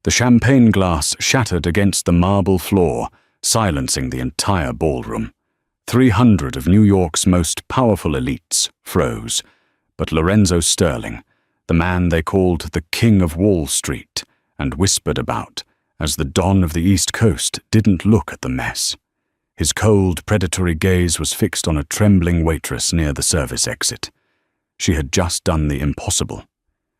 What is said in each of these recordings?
The champagne glass shattered against the marble floor, silencing the entire ballroom. 300 of New York's most powerful elites froze, but Lorenzo Sterling, the man they called the King of Wall Street and whispered about as the Don of the East Coast, didn't look at the mess. His cold, predatory gaze was fixed on a trembling waitress near the service exit. She had just done the impossible.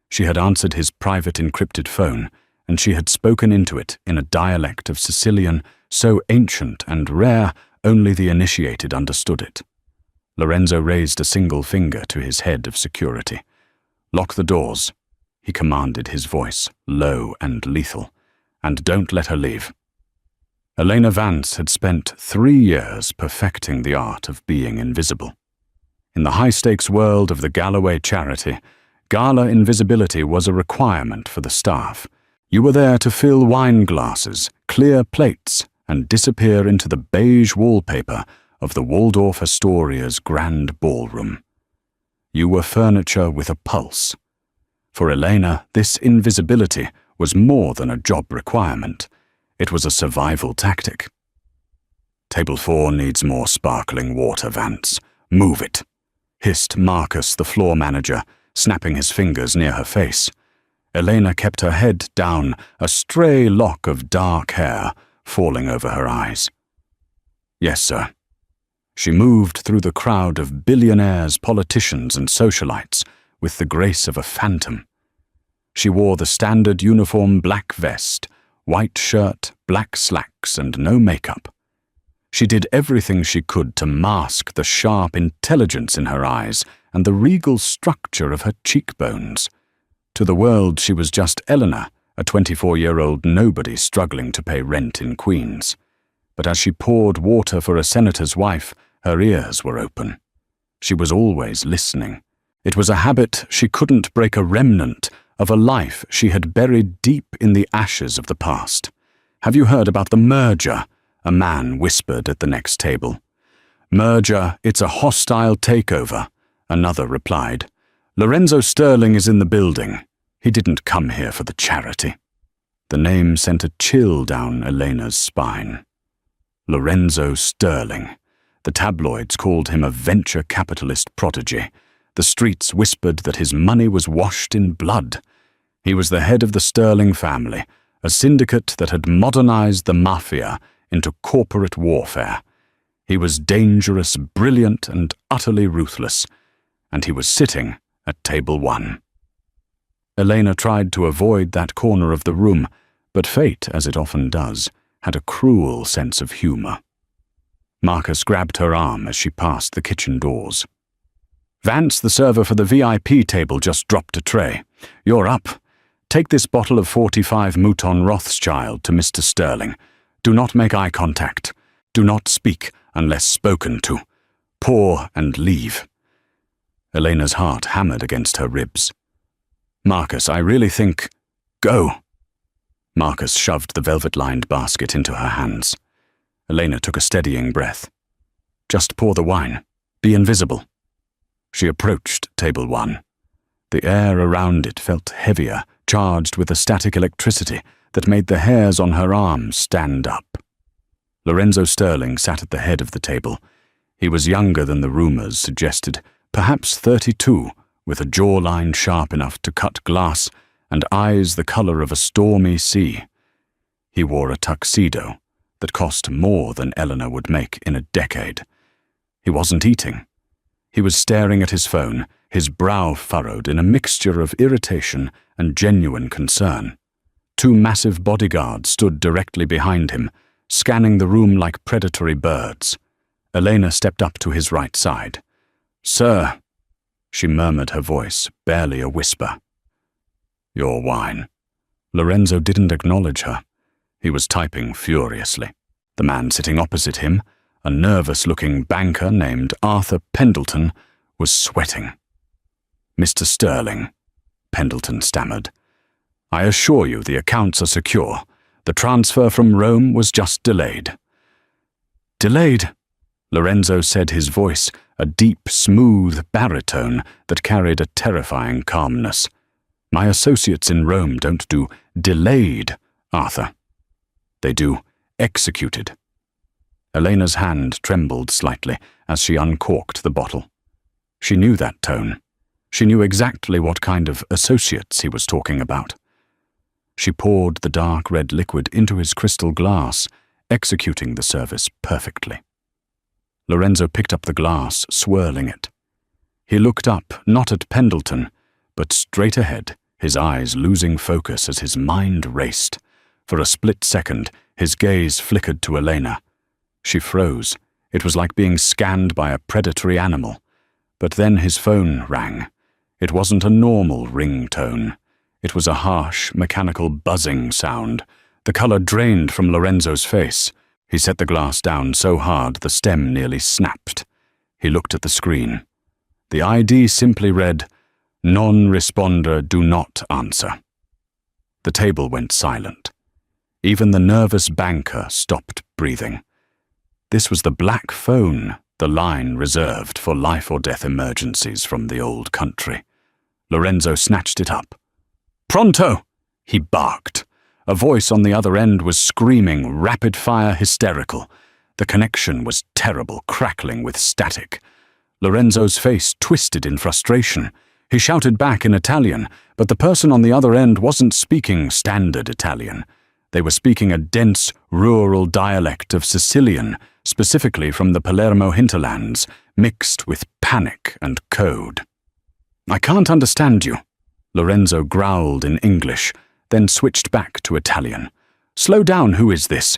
She had answered his private encrypted phone, and she had spoken into it in a dialect of Sicilian so ancient and rare only the initiated understood it. Lorenzo raised a single finger to his head of security. "Lock the doors," he commanded, his voice low and lethal, "and don't let her leave." Elena Vance had spent 3 years perfecting the art of being invisible. In the high-stakes world of the Galloway charity, gala invisibility was a requirement for the staff. You were there to fill wine glasses, clear plates, and disappear into the beige wallpaper of the Waldorf Astoria's grand ballroom. You were furniture with a pulse. For Elena, this invisibility was more than a job requirement. It was a survival tactic. "Table 4 needs more sparkling water, Vance. Move it," hissed Marcus, the floor manager, snapping his fingers near her face. Elena kept her head down, a stray lock of dark hair falling over her eyes. "Yes, sir." She moved through the crowd of billionaires, politicians, and socialites with the grace of a phantom. She wore the standard uniform black vest, white shirt, black slacks, and no makeup. She did everything she could to mask the sharp intelligence in her eyes and the regal structure of her cheekbones. To the world, she was just Eleanor, a 24-year-old nobody struggling to pay rent in Queens. But as she poured water for a senator's wife, her ears were open. She was always listening. It was a habit she couldn't break, a remnant of a life she had buried deep in the ashes of the past. "Have you heard about the merger?" a man whispered at the next table. "Merger, it's a hostile takeover," another replied. "Lorenzo Sterling is in the building. He didn't come here for the charity." The name sent a chill down Elena's spine. Lorenzo Sterling. The tabloids called him a venture capitalist prodigy. The streets whispered that his money was washed in blood. He was the head of the Sterling family, a syndicate that had modernized the Mafia into corporate warfare. He was dangerous, brilliant, and utterly ruthless, and he was sitting at table 1. Elena tried to avoid that corner of the room, but fate, as it often does, had a cruel sense of humor. Marcus grabbed her arm as she passed the kitchen doors. "Vance, the server for the VIP table, just dropped a tray. You're up. Take this bottle of 45 Mouton Rothschild to Mr. Sterling. Do not make eye contact. Do not speak unless spoken to. Pour and leave." Elena's heart hammered against her ribs. "Marcus, I really think—" "Go." Marcus shoved the velvet-lined basket into her hands. Elena took a steadying breath. "Just pour the wine. Be invisible." She approached table 1. The air around it felt heavier, charged with a static electricity that made the hairs on her arms stand up. Lorenzo Sterling sat at the head of the table. He was younger than the rumors suggested, perhaps 32, with a jawline sharp enough to cut glass and eyes the color of a stormy sea. He wore a tuxedo that cost more than Eleanor would make in a decade. He wasn't eating. He was staring at his phone, his brow furrowed in a mixture of irritation and genuine concern. 2 massive bodyguards stood directly behind him, scanning the room like predatory birds. Elena stepped up to his right side. "Sir," she murmured, her voice barely a whisper. "Your wine." Lorenzo didn't acknowledge her. He was typing furiously. The man sitting opposite him, a nervous-looking banker named Arthur Pendleton, was sweating. "Mr. Sterling," Pendleton stammered, "I assure you the accounts are secure. The transfer from Rome was just delayed." "Delayed?" Lorenzo said, his voice a deep, smooth baritone that carried a terrifying calmness. "My associates in Rome don't do delayed Arthur. They do. Executed. Elena's hand trembled slightly as she uncorked the bottle. She knew that tone. She knew exactly what kind of associates he was talking about. She poured the dark red liquid into his crystal glass, executing the service perfectly. Lorenzo picked up the glass, swirling it. He looked up, not at Pendleton, but straight ahead, his eyes losing focus as his mind raced. For a split second, his gaze flickered to Elena. She froze. It was like being scanned by a predatory animal. But then his phone rang. It wasn't a normal ringtone. It was a harsh, mechanical buzzing sound. The color drained from Lorenzo's face. He set the glass down so hard the stem nearly snapped. He looked at the screen. The ID simply read, "Non-responder, do not answer." The table went silent. Even the nervous banker stopped breathing. This was the black phone, the line reserved for life-or-death emergencies from the old country. Lorenzo snatched it up. "Pronto!" he barked. A voice on the other end was screaming, rapid-fire hysterical. The connection was terrible, crackling with static. Lorenzo's face twisted in frustration. He shouted back in Italian, but the person on the other end wasn't speaking standard Italian. They were speaking a dense, rural dialect of Sicilian, specifically from the Palermo hinterlands, mixed with panic and code. "I can't understand you," Lorenzo growled in English, then switched back to Italian. "Slow down, who is this?"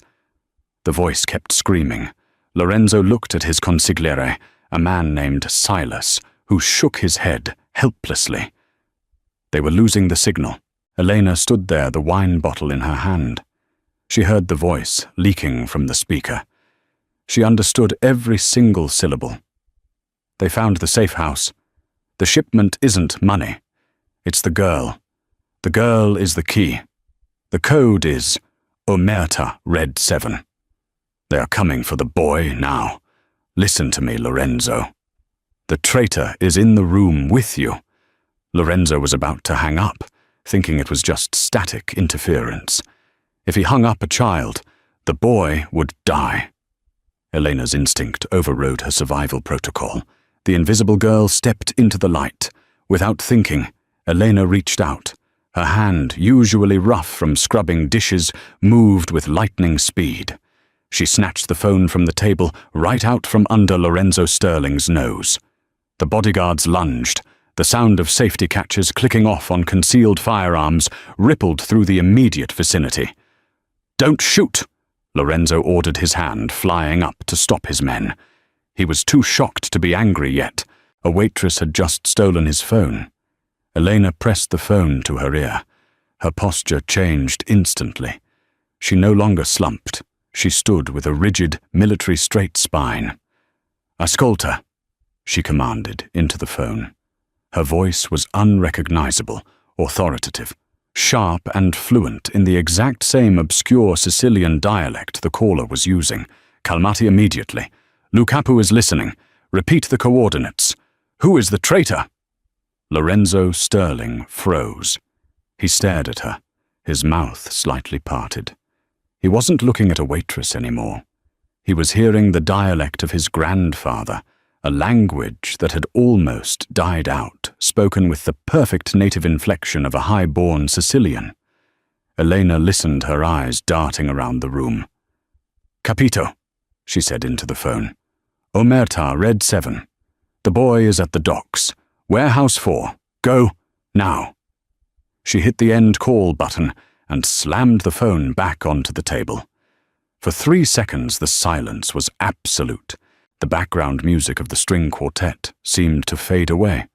The voice kept screaming. Lorenzo looked at his consigliere, a man named Silas, who shook his head helplessly. They were losing the signal. Elena stood there, the wine bottle in her hand. She heard the voice leaking from the speaker. She understood every single syllable. "They found the safe house. The shipment isn't money. It's the girl. The girl is the key. The code is Omerta Red 7. They are coming for the boy now. Listen to me, Lorenzo. The traitor is in the room with you." Lorenzo was about to hang up, thinking it was just static interference. If he hung up a child, the boy would die. Elena's instinct overrode her survival protocol. The invisible girl stepped into the light. Without thinking, Elena reached out. Her hand, usually rough from scrubbing dishes, moved with lightning speed. She snatched the phone from the table, right out from under Lorenzo Sterling's nose. The bodyguards lunged. The sound of safety catches clicking off on concealed firearms rippled through the immediate vicinity. "Don't shoot!" Lorenzo ordered, his hand flying up to stop his men. He was too shocked to be angry yet. A waitress had just stolen his phone. Elena pressed the phone to her ear. Her posture changed instantly. She no longer slumped. She stood with a rigid, military straight spine. "Ascolta," she commanded into the phone. Her voice was unrecognizable, authoritative, sharp and fluent in the exact same obscure Sicilian dialect the caller was using. "Calmati immediately. Lukapu is listening. Repeat the coordinates. Who is the traitor?" Lorenzo Sterling froze. He stared at her, his mouth slightly parted. He wasn't looking at a waitress anymore. He was hearing the dialect of his grandfather, a language that had almost died out, spoken with the perfect native inflection of a high-born Sicilian. Elena listened, her eyes darting around the room. "Capito," she said into the phone. "Omerta, Red 7. The boy is at the docks. Warehouse 4. Go, now." She hit the end call button and slammed the phone back onto the table. For 3 seconds the silence was absolute. The background music of the string quartet seemed to fade away.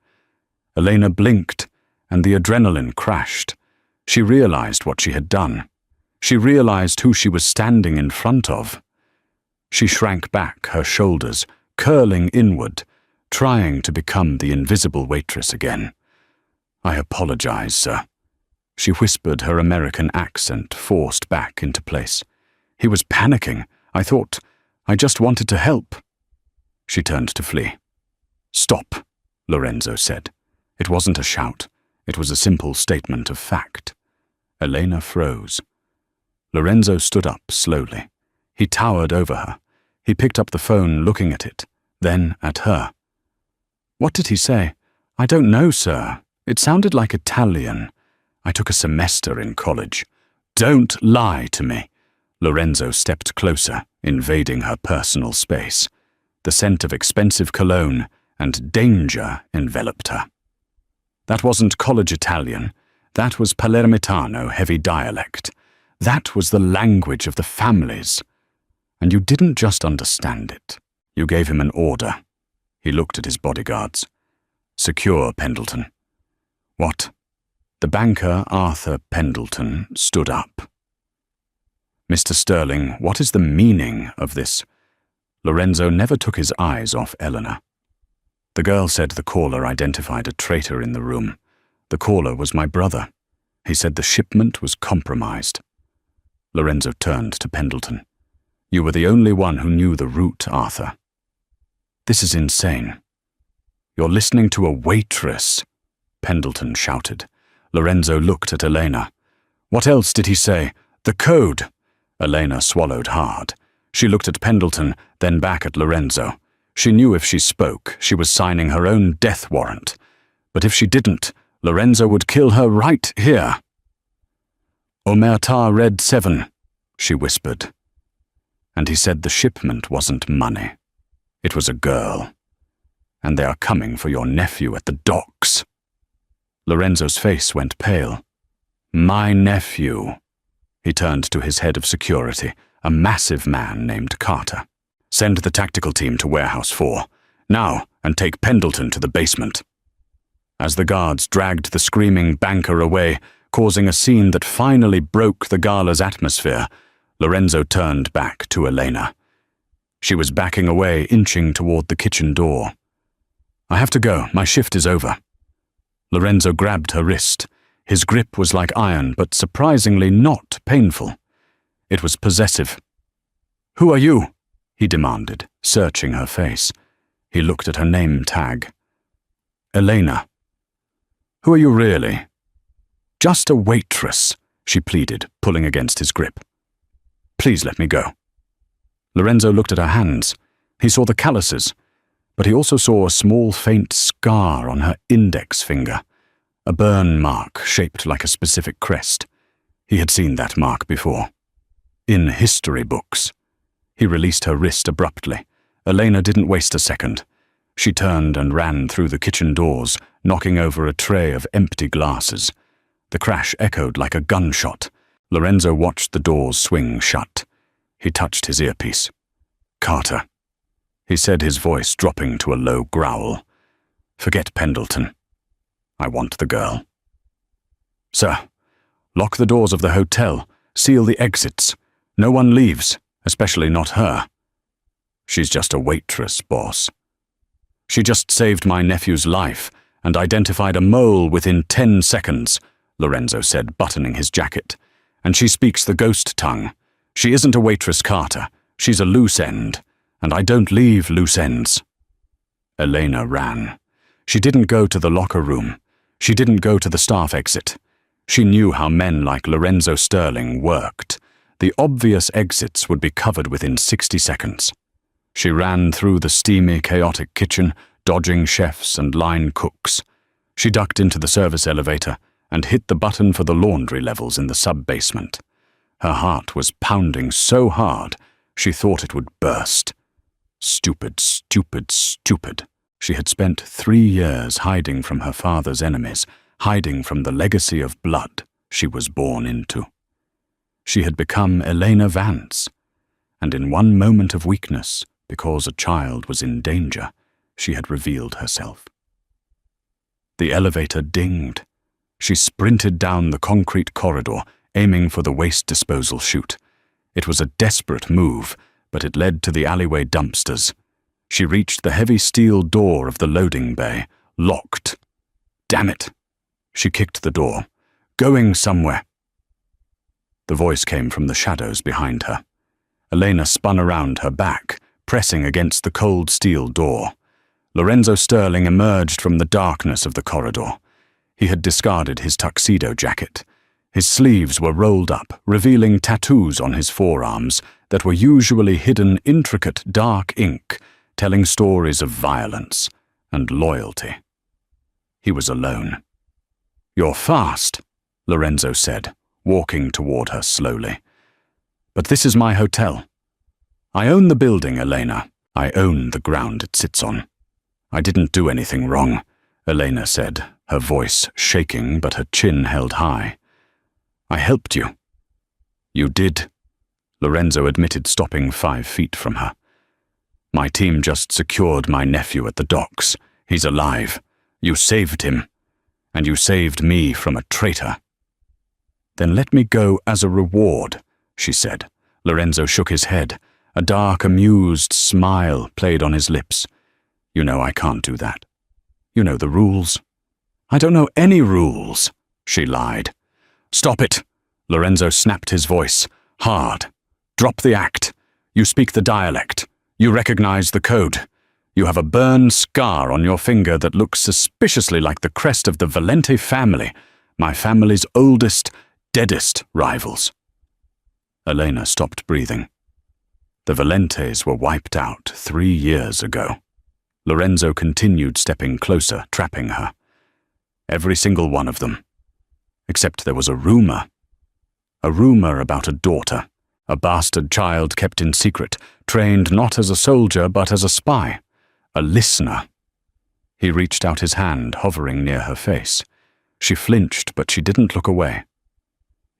Elena blinked, and the adrenaline crashed. She realized what she had done. She realized who she was standing in front of. She shrank back, her shoulders curling inward, trying to become the invisible waitress again. "I apologize, sir." She whispered, her American accent forced back into place. "He was panicking. I just wanted to help." She turned to flee. "Stop," Lorenzo said. It wasn't a shout. It was a simple statement of fact. Elena froze. Lorenzo stood up slowly. He towered over her. He picked up the phone, looking at it, then at her. "What did he say?" "I don't know, sir. It sounded like Italian. I took a semester in college." "Don't lie to me." Lorenzo stepped closer, invading her personal space. The scent of expensive cologne and danger enveloped her. "That wasn't college Italian. That was Palermitano heavy dialect. That was the language of the families. And you didn't just understand it. You gave him an order." He looked at his bodyguards. "Secure Pendleton." "What?" The banker, Arthur Pendleton, stood up. "Mr. Sterling, what is the meaning of this?" Lorenzo never took his eyes off Eleanor. The girl said the caller identified a traitor in the room. "The caller was my brother. He said the shipment was compromised." Lorenzo turned to Pendleton. "You were the only one who knew the route, Arthur." "This is insane." "You're listening to a waitress," Pendleton shouted. Lorenzo looked at Elena. "What else did he say?" "The code." Elena swallowed hard. She looked at Pendleton, then back at Lorenzo. She knew if she spoke, she was signing her own death warrant. But if she didn't, Lorenzo would kill her right here. "Omerta Red 7, she whispered. And he said the shipment wasn't money. It was a girl. And they are coming for your nephew at the docks. Lorenzo's face went pale. "My nephew." He turned to his head of security, a massive man named Carter. "Send the tactical team to Warehouse 4. Now, and take Pendleton to the basement." As the guards dragged the screaming banker away, causing a scene that finally broke the gala's atmosphere, Lorenzo turned back to Elena. She was backing away, inching toward the kitchen door. "I have to go. My shift is over." Lorenzo grabbed her wrist. His grip was like iron, but surprisingly not painful. It was possessive. "Who are you?" he demanded, searching her face. He looked at her name tag. "Elena." "Who are you really?" "Just a waitress," she pleaded, pulling against his grip. "Please let me go." Lorenzo looked at her hands. He saw the calluses, but he also saw a small faint scar on her index finger, a burn mark shaped like a specific crest. He had seen that mark before. In history books. He released her wrist abruptly. Elena didn't waste a second. She turned and ran through the kitchen doors, knocking over a tray of empty glasses. The crash echoed like a gunshot. Lorenzo watched the doors swing shut. He touched his earpiece. "Carter," he said, his voice dropping to a low growl. "Forget Pendleton. I want the girl." "Sir, lock the doors of the hotel. Seal the exits. No one leaves, especially not her." "She's just a waitress, boss." "She just saved my nephew's life and identified a mole within 10 seconds, Lorenzo said, buttoning his jacket. "And she speaks the ghost tongue. She isn't a waitress, Carter. She's a loose end, and I don't leave loose ends." Elena ran. She didn't go to the locker room. She didn't go to the staff exit. She knew how men like Lorenzo Sterling worked. The obvious exits would be covered within 60 seconds. She ran through the steamy, chaotic kitchen, dodging chefs and line cooks. She ducked into the service elevator and hit the button for the laundry levels in the sub-basement. Her heart was pounding so hard, she thought it would burst. Stupid, stupid, stupid. She had spent 3 years hiding from her father's enemies, hiding from the legacy of blood she was born into. She had become Elena Vance, and in one moment of weakness, because a child was in danger, she had revealed herself. The elevator dinged. She sprinted down the concrete corridor, aiming for the waste disposal chute. It was a desperate move, but it led to the alleyway dumpsters. She reached the heavy steel door of the loading bay, locked. Damn it! She kicked the door. "Going somewhere." The voice came from the shadows behind her. Elena spun around her back, pressing against the cold steel door. Lorenzo Sterling emerged from the darkness of the corridor. He had discarded his tuxedo jacket. His sleeves were rolled up, revealing tattoos on his forearms that were usually hidden intricate dark ink, telling stories of violence and loyalty. He was alone. "You're fast," Lorenzo said, walking toward her slowly. "But this is my hotel. I own the building, Elena. I own the ground it sits on." "I didn't do anything wrong," Elena said, her voice shaking but her chin held high. "I helped you." "You did," Lorenzo admitted, stopping 5 feet from her. "My team just secured my nephew at the docks. He's alive. You saved him. And you saved me from a traitor." "Then let me go as a reward," she said. Lorenzo shook his head. A dark, amused smile played on his lips. "You know I can't do that. You know the rules." "I don't know any rules," she lied. "Stop it!" Lorenzo snapped his voice, hard. "Drop the act. You speak the dialect. You recognize the code. You have a burn scar on your finger that looks suspiciously like the crest of the Valente family, my family's oldest, deadest rivals." Elena stopped breathing. The Valentes were wiped out 3 years ago. Lorenzo continued stepping closer, trapping her. Every single one of them. Except there was a rumor. A rumor about a daughter, a bastard child kept in secret, trained not as a soldier but as a spy, a listener. He reached out his hand, hovering near her face. She flinched, but she didn't look away.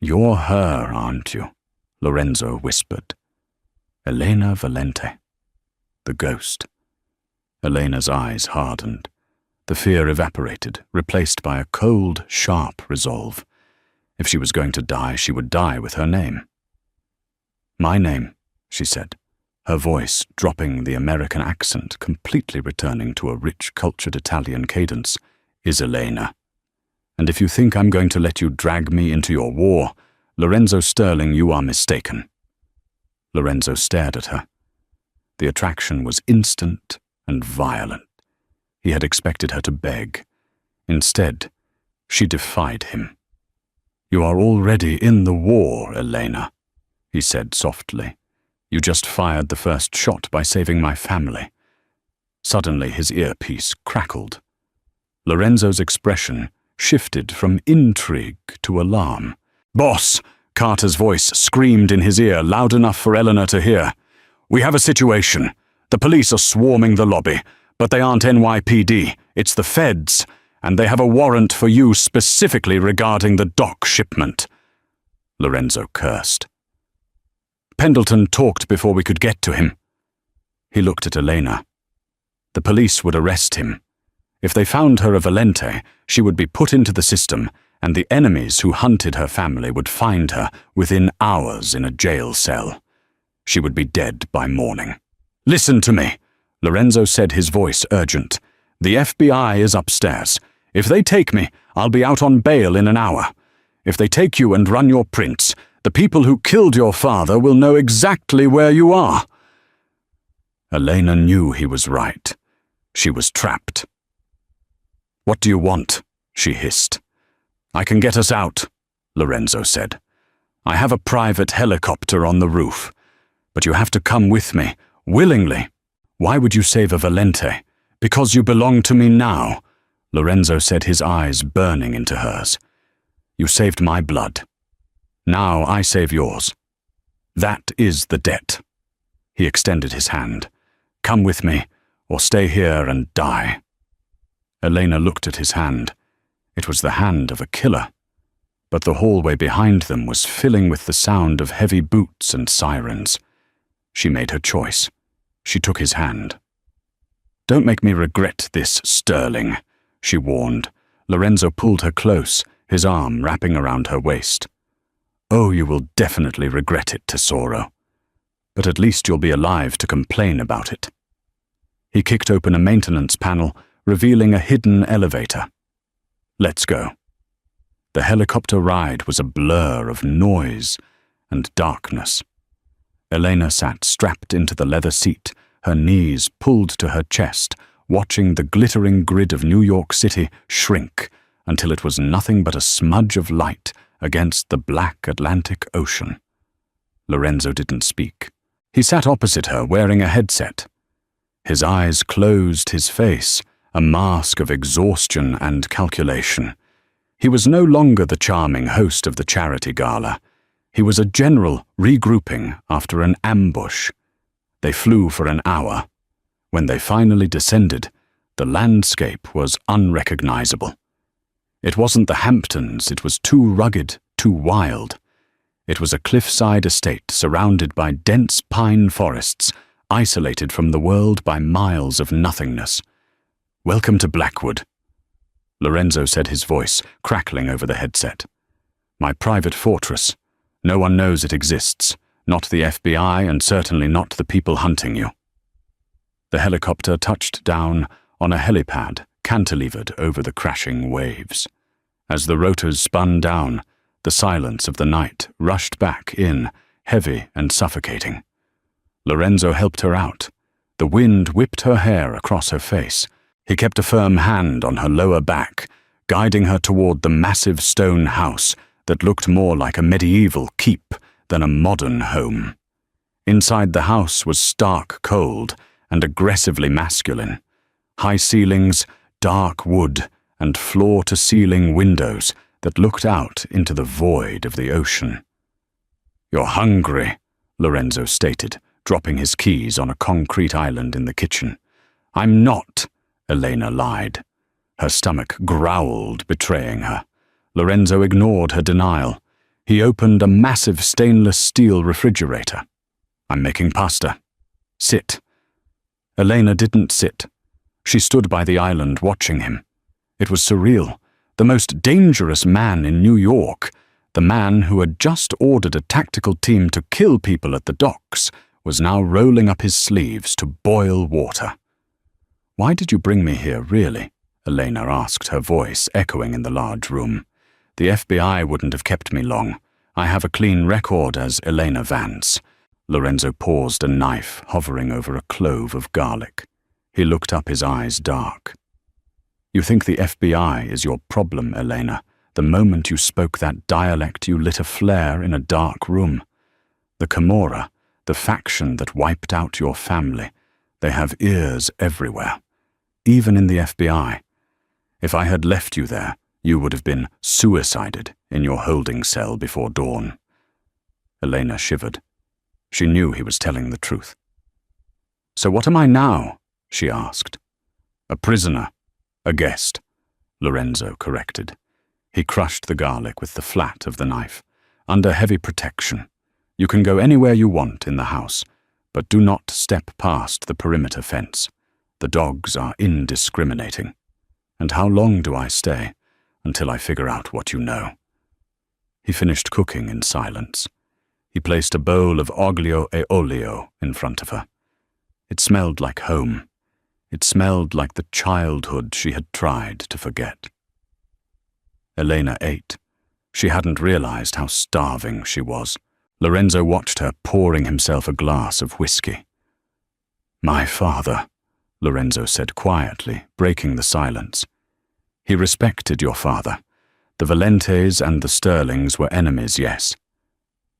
"You're her, aren't you?" Lorenzo whispered. "Elena Valente." The ghost. Elena's eyes hardened. The fear evaporated, replaced by a cold, sharp resolve. If she was going to die, she would die with her name. "My name," she said, her voice dropping the American accent, completely returning to a rich, cultured Italian cadence, "is Elena. And if you think I'm going to let you drag me into your war, Lorenzo Sterling, you are mistaken." Lorenzo stared at her. The attraction was instant and violent. He had expected her to beg. Instead, she defied him. "You are already in the war, Elena," he said softly. "You just fired the first shot by saving my family." Suddenly his earpiece crackled. Lorenzo's expression shifted from intrigue to alarm. "Boss!" Carter's voice screamed in his ear, loud enough for Eleanor to hear. "We have a situation. The police are swarming the lobby, but they aren't NYPD. It's the feds, and they have a warrant for you specifically regarding the dock shipment." Lorenzo cursed. "Pendleton talked before we could get to him." He looked at Elena. "The police would arrest him. If they found her a Valente, she would be put into the system, and the enemies who hunted her family would find her within hours in a jail cell. She would be dead by morning." "Listen to me," Lorenzo said, his voice urgent. "The FBI is upstairs. If they take me, I'll be out on bail in an hour. If they take you and run your prints, the people who killed your father will know exactly where you are." Elena knew he was right. She was trapped. "What do you want?" she hissed. "I can get us out," Lorenzo said. "I have a private helicopter on the roof. But you have to come with me, willingly." "Why would you save a Valente?" "Because you belong to me now," Lorenzo said, his eyes burning into hers. "You saved my blood. Now I save yours. That is the debt." He extended his hand. "Come with me, or stay here and die." Elena looked at his hand. It was the hand of a killer. But the hallway behind them was filling with the sound of heavy boots and sirens. She made her choice. She took his hand. "Don't make me regret this, Sterling," she warned. Lorenzo pulled her close, his arm wrapping around her waist. "Oh, you will definitely regret it, Tesoro. But at least you'll be alive to complain about it." He kicked open a maintenance panel, revealing a hidden elevator. "Let's go." The helicopter ride was a blur of noise and darkness. Elena sat strapped into the leather seat, her knees pulled to her chest, watching the glittering grid of New York City shrink until it was nothing but a smudge of light against the black Atlantic Ocean. Lorenzo didn't speak. He sat opposite her wearing a headset. His eyes closed, his face a mask of exhaustion and calculation. He was no longer the charming host of the charity gala. He was a general regrouping after an ambush. They flew for an hour. When they finally descended, the landscape was unrecognizable. It wasn't the Hamptons, it was too rugged, too wild. It was a cliffside estate surrounded by dense pine forests, isolated from the world by miles of nothingness. "Welcome to Blackwood," Lorenzo said, his voice crackling over the headset. "My private fortress. No one knows it exists, not the FBI and certainly not the people hunting you." The helicopter touched down on a helipad cantilevered over the crashing waves. As the rotors spun down, the silence of the night rushed back in, heavy and suffocating. Lorenzo helped her out. The wind whipped her hair across her face. He kept a firm hand on her lower back, guiding her toward the massive stone house that looked more like a medieval keep than a modern home. Inside the house was stark cold and aggressively masculine. High ceilings, dark wood, and floor-to-ceiling windows that looked out into the void of the ocean. "You're hungry," Lorenzo stated, dropping his keys on a concrete island in the kitchen. "I'm not," Elena lied. Her stomach growled, betraying her. Lorenzo ignored her denial. He opened a massive stainless steel refrigerator. "I'm making pasta. Sit." Elena didn't sit. She stood by the island watching him. It was surreal. The most dangerous man in New York, the man who had just ordered a tactical team to kill people at the docks, was now rolling up his sleeves to boil water. "Why did you bring me here, really?" Elena asked, her voice echoing in the large room. "The FBI wouldn't have kept me long. I have a clean record as Elena Vance." Lorenzo paused, a knife hovering over a clove of garlic. He looked up, his eyes dark. "You think the FBI is your problem, Elena. The moment you spoke that dialect, you lit a flare in a dark room. The Camorra, the faction that wiped out your family, they have ears everywhere, even in the FBI. If I had left you there, you would have been suicided in your holding cell before dawn." Elena shivered. She knew he was telling the truth. "So what am I now?" she asked. "A prisoner. A guest," Lorenzo corrected. He crushed the garlic with the flat of the knife. "Under heavy protection. You can go anywhere you want in the house, but do not step past the perimeter fence. The dogs are indiscriminating. And how long do I stay? Until I figure out what you know." He finished cooking in silence. He placed a bowl of aglio e olio in front of her. It smelled like home. It smelled like the childhood she had tried to forget. Elena ate. She hadn't realized how starving she was. Lorenzo watched her pouring himself a glass of whiskey. "My father," Lorenzo said quietly, breaking the silence. "He respected your father. The Valentes and the Sterlings were enemies, yes.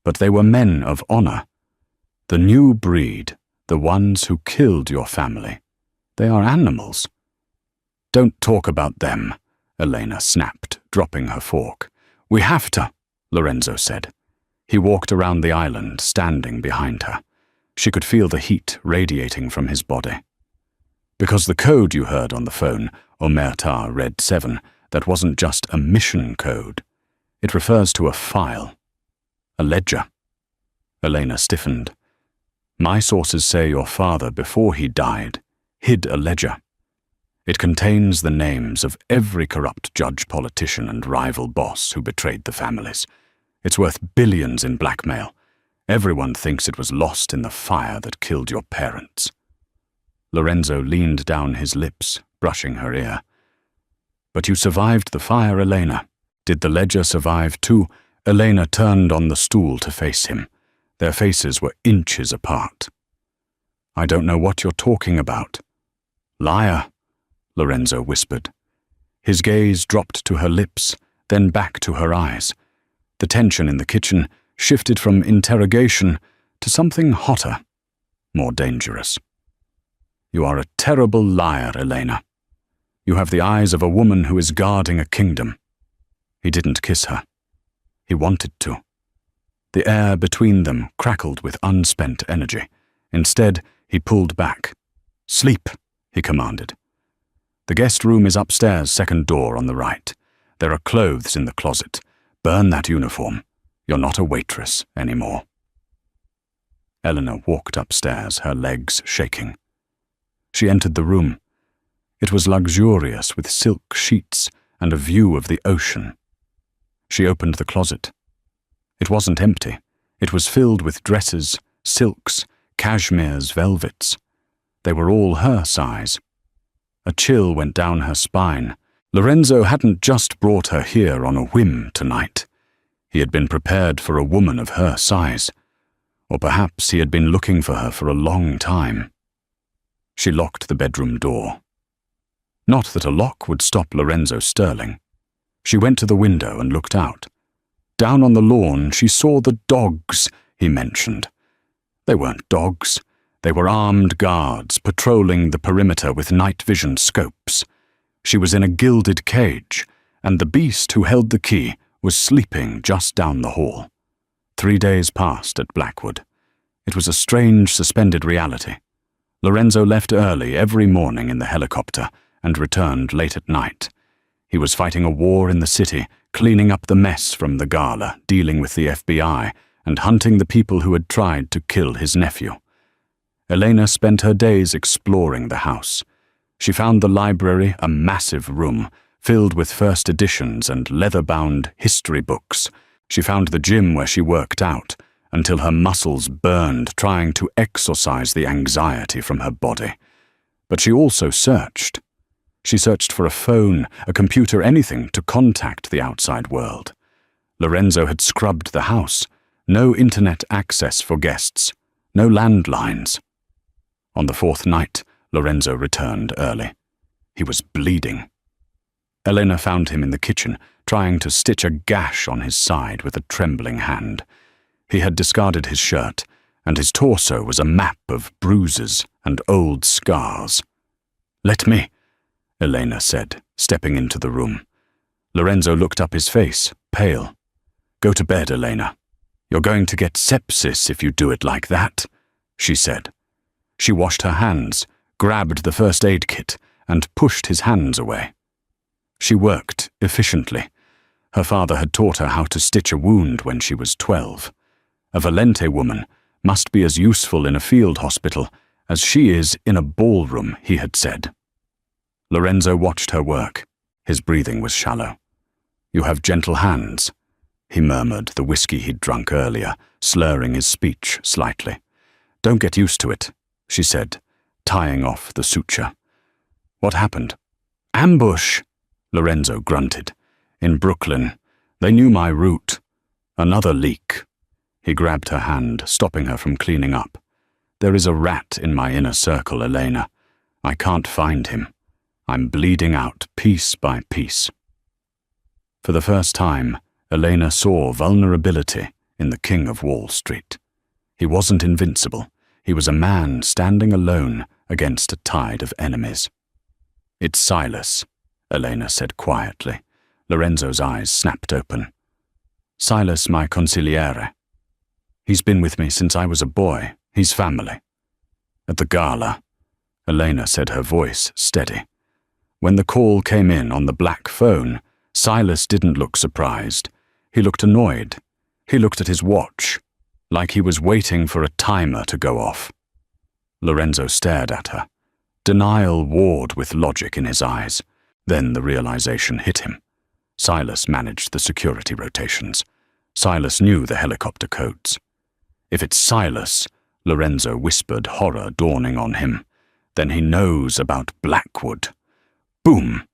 But they were men of honor. The new breed, the ones who killed your family, they are animals." "Don't talk about them," Elena snapped, dropping her fork. "We have to," Lorenzo said. He walked around the island, standing behind her. She could feel the heat radiating from his body. "Because the code you heard on the phone, Omerta Red 7, that wasn't just a mission code. It refers to a file. A ledger." Elena stiffened. "My sources say your father, before he died, hid a ledger. It contains the names of every corrupt judge, politician, and rival boss who betrayed the families. It's worth billions in blackmail. Everyone thinks it was lost in the fire that killed your parents." Lorenzo leaned down his lips, brushing her ear. "But you survived the fire, Elena. Did the ledger survive too?" Elena turned on the stool to face him. Their faces were inches apart. "I don't know what you're talking about." "Liar," Lorenzo whispered. His gaze dropped to her lips, then back to her eyes. The tension in the kitchen shifted from interrogation to something hotter, more dangerous. "You are a terrible liar, Elena. You have the eyes of a woman who is guarding a kingdom." He didn't kiss her. He wanted to. The air between them crackled with unspent energy. Instead, he pulled back. "Sleep," he commanded. "The guest room is upstairs, second door on the right. There are clothes in the closet. Burn that uniform. You're not a waitress anymore." Eleanor walked upstairs, her legs shaking. She entered the room. It was luxurious with silk sheets and a view of the ocean. She opened the closet. It wasn't empty. It was filled with dresses, silks, cashmeres, velvets. They were all her size. A chill went down her spine. Lorenzo hadn't just brought her here on a whim tonight. He had been prepared for a woman of her size. Or perhaps he had been looking for her for a long time. She locked the bedroom door. Not that a lock would stop Lorenzo Sterling. She went to the window and looked out. Down on the lawn, she saw the dogs he mentioned. They weren't dogs. They were armed guards patrolling the perimeter with night vision scopes. She was in a gilded cage, and the beast who held the key was sleeping just down the hall. 3 days passed at Blackwood. It was a strange suspended reality. Lorenzo left early every morning in the helicopter and returned late at night. He was fighting a war in the city, cleaning up the mess from the gala, dealing with the FBI, and hunting the people who had tried to kill his nephew. Elena spent her days exploring the house. She found the library a massive room, filled with first editions and leather-bound history books. She found the gym where she worked out, until her muscles burned trying to exorcise the anxiety from her body. But she also searched. She searched for a phone, a computer, anything to contact the outside world. Lorenzo had scrubbed the house. No internet access for guests. No landlines. On the 4th night, Lorenzo returned early. He was bleeding. Elena found him in the kitchen, trying to stitch a gash on his side with a trembling hand. He had discarded his shirt, and his torso was a map of bruises and old scars. "Let me," Elena said, stepping into the room. Lorenzo looked up, his face pale. "Go to bed, Elena. You're going to get sepsis if you do it like that," she said. She washed her hands, grabbed the first aid kit, and pushed his hands away. She worked efficiently. Her father had taught her how to stitch a wound when she was 12. A Valente woman must be as useful in a field hospital as she is in a ballroom, he had said. Lorenzo watched her work. His breathing was shallow. "You have gentle hands," he murmured the whiskey he'd drunk earlier, slurring his speech slightly. "Don't get used to it," she said, tying off the suture. "What happened?" "Ambush," Lorenzo grunted. "In Brooklyn. They knew my route. Another leak." He grabbed her hand, stopping her from cleaning up. "There is a rat in my inner circle, Elena. I can't find him. I'm bleeding out piece by piece." For the first time, Elena saw vulnerability in the King of Wall Street. He wasn't invincible. He was a man standing alone against a tide of enemies. "It's Silas," Elena said quietly. Lorenzo's eyes snapped open. "Silas, my consigliere. He's been with me since I was a boy. He's family." At the gala, Elena said, her voice steady. When the call came in on the black phone, Silas didn't look surprised. He looked annoyed. He looked at his watch, like he was waiting for a timer to go off. Lorenzo stared at her. Denial warred with logic in his eyes. Then the realization hit him. Silas managed the security rotations. Silas knew the helicopter codes. "If it's Silas," Lorenzo whispered, horror dawning on him, "then he knows about Blackwood." Boom!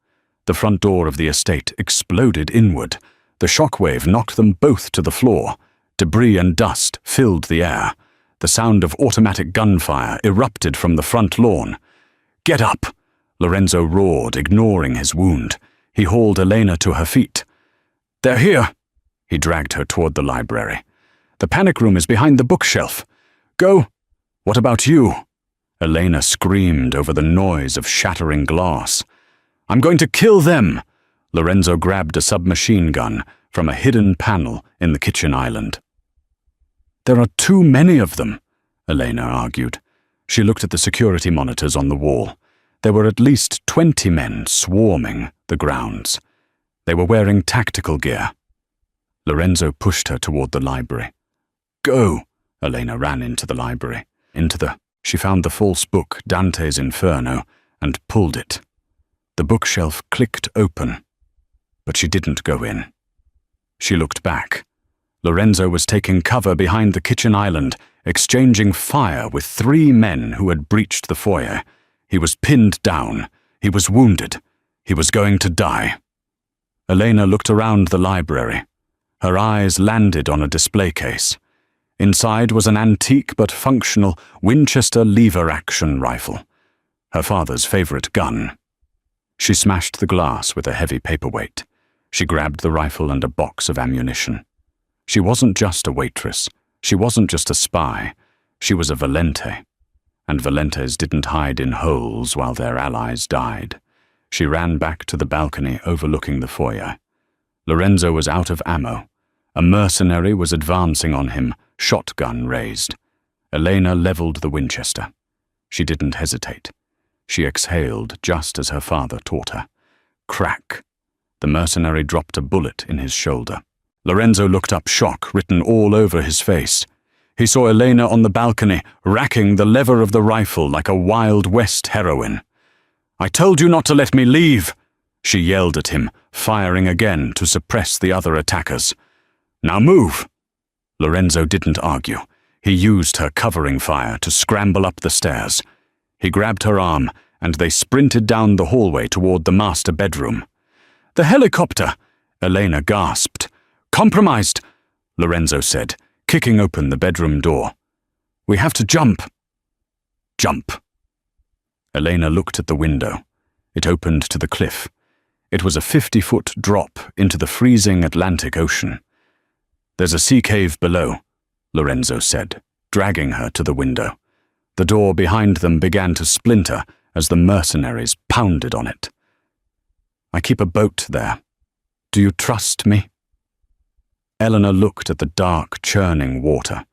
The front door of the estate exploded inward. The shockwave knocked them both to the floor. Debris and dust filled the air. The sound of automatic gunfire erupted from the front lawn. "Get up!" Lorenzo roared, ignoring his wound. He hauled Elena to her feet. "They're here!" He dragged her toward the library. "The panic room is behind the bookshelf. Go." "What about you?" Elena screamed over the noise of shattering glass. "I'm going to kill them!" Lorenzo grabbed a submachine gun from a hidden panel in the kitchen island. "There are too many of them," Elena argued. She looked at the security monitors on the wall. There were at least 20 men swarming the grounds. They were wearing tactical gear. Lorenzo pushed her toward the library. "Go!" Elena ran into the library. She found the false book, Dante's Inferno, and pulled it. The bookshelf clicked open, but she didn't go in. She looked back. Lorenzo was taking cover behind the kitchen island, exchanging fire with 3 men who had breached the foyer. He was pinned down. He was wounded. He was going to die. Elena looked around the library. Her eyes landed on a display case. Inside was an antique but functional Winchester lever-action rifle, her father's favorite gun. She smashed the glass with a heavy paperweight. She grabbed the rifle and a box of ammunition. She wasn't just a waitress. She wasn't just a spy. She was a Valente. And Valentes didn't hide in holes while their allies died. She ran back to the balcony overlooking the foyer. Lorenzo was out of ammo. A mercenary was advancing on him, shotgun raised. Elena leveled the Winchester. She didn't hesitate. She exhaled just as her father taught her. Crack! The mercenary dropped a bullet in his shoulder. Lorenzo looked up, shock written all over his face. He saw Elena on the balcony, racking the lever of the rifle like a Wild West heroine. "I told you not to let me leave!" She yelled at him, firing again to suppress the other attackers. "Now move!" Lorenzo didn't argue. He used her covering fire to scramble up the stairs. He grabbed her arm, and they sprinted down the hallway toward the master bedroom. "The helicopter!" Elena gasped. "Compromised," Lorenzo said, kicking open the bedroom door. "We have to jump." "Jump." Elena looked at the window. It opened to the cliff. It was a 50-foot drop into the freezing Atlantic Ocean. "There's a sea cave below," Lorenzo said, dragging her to the window. The door behind them began to splinter as the mercenaries pounded on it. "I keep a boat there. Do you trust me?" Eleanor looked at the dark, churning water.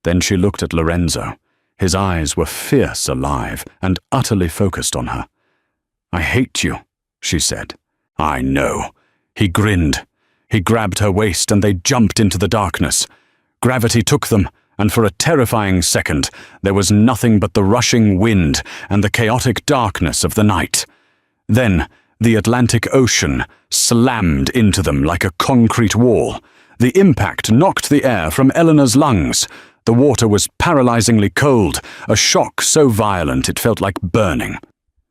Then she looked at Lorenzo. His eyes were fierce alive and utterly focused on her. "I hate you," she said. "I know." He grinned. He grabbed her waist and they jumped into the darkness. Gravity took them, and for a terrifying second, there was nothing but the rushing wind and the chaotic darkness of the night. Then, the Atlantic Ocean slammed into them like a concrete wall. The impact knocked the air from Eleanor's lungs. The water was paralyzingly cold, a shock so violent it felt like burning.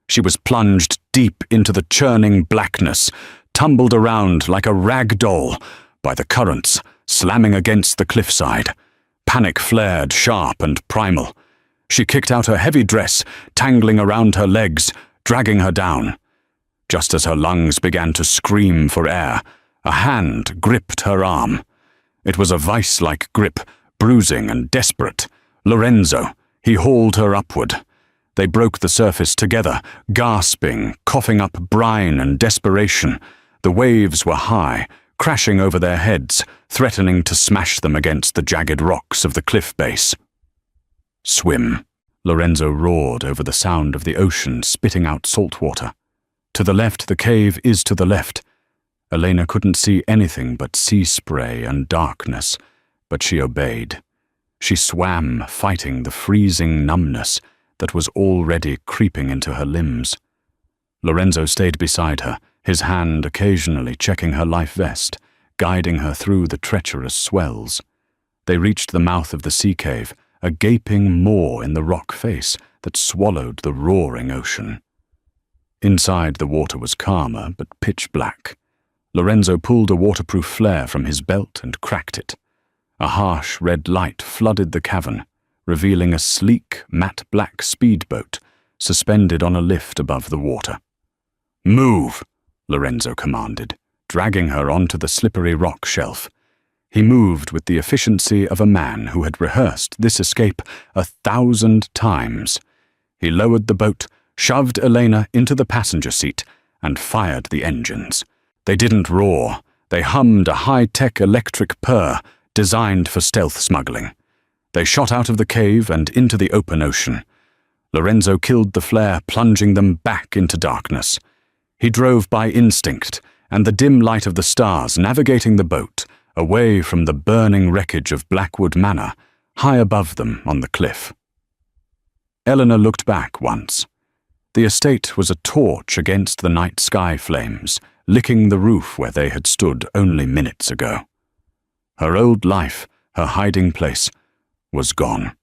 She was plunged deep into the churning blackness, tumbled around like a rag doll by the currents, slamming against the cliffside. Panic flared sharp and primal. She kicked out her heavy dress, tangling around her legs, dragging her down. Just as her lungs began to scream for air, a hand gripped her arm. It was a vice-like grip, bruising and desperate. Lorenzo. He hauled her upward. They broke the surface together, gasping, coughing up brine and desperation. The waves were high, crashing over their heads, threatening to smash them against the jagged rocks of the cliff base. "Swim," Lorenzo roared over the sound of the ocean spitting out salt water. "To the left, the cave is to the left." Elena couldn't see anything but sea spray and darkness, but she obeyed. She swam, fighting the freezing numbness that was already creeping into her limbs. Lorenzo stayed beside her, his hand occasionally checking her life vest, guiding her through the treacherous swells. They reached the mouth of the sea cave, a gaping maw in the rock face that swallowed the roaring ocean. Inside, the water was calmer but pitch black. Lorenzo pulled a waterproof flare from his belt and cracked it. A harsh red light flooded the cavern, revealing a sleek, matte-black speedboat suspended on a lift above the water. "Move," Lorenzo commanded, dragging her onto the slippery rock shelf. He moved with the efficiency of a man who had rehearsed this escape 1,000 times. He lowered the boat, shoved Elena into the passenger seat, and fired the engines. They didn't roar. They hummed a high-tech electric purr designed for stealth smuggling. They shot out of the cave and into the open ocean. Lorenzo killed the flare, plunging them back into darkness. He drove by instinct, and the dim light of the stars navigating the boat away from the burning wreckage of Blackwood Manor, high above them on the cliff. Eleanor looked back once. The estate was a torch against the night sky flames, licking the roof where they had stood only minutes ago. Her old life, her hiding place, was gone.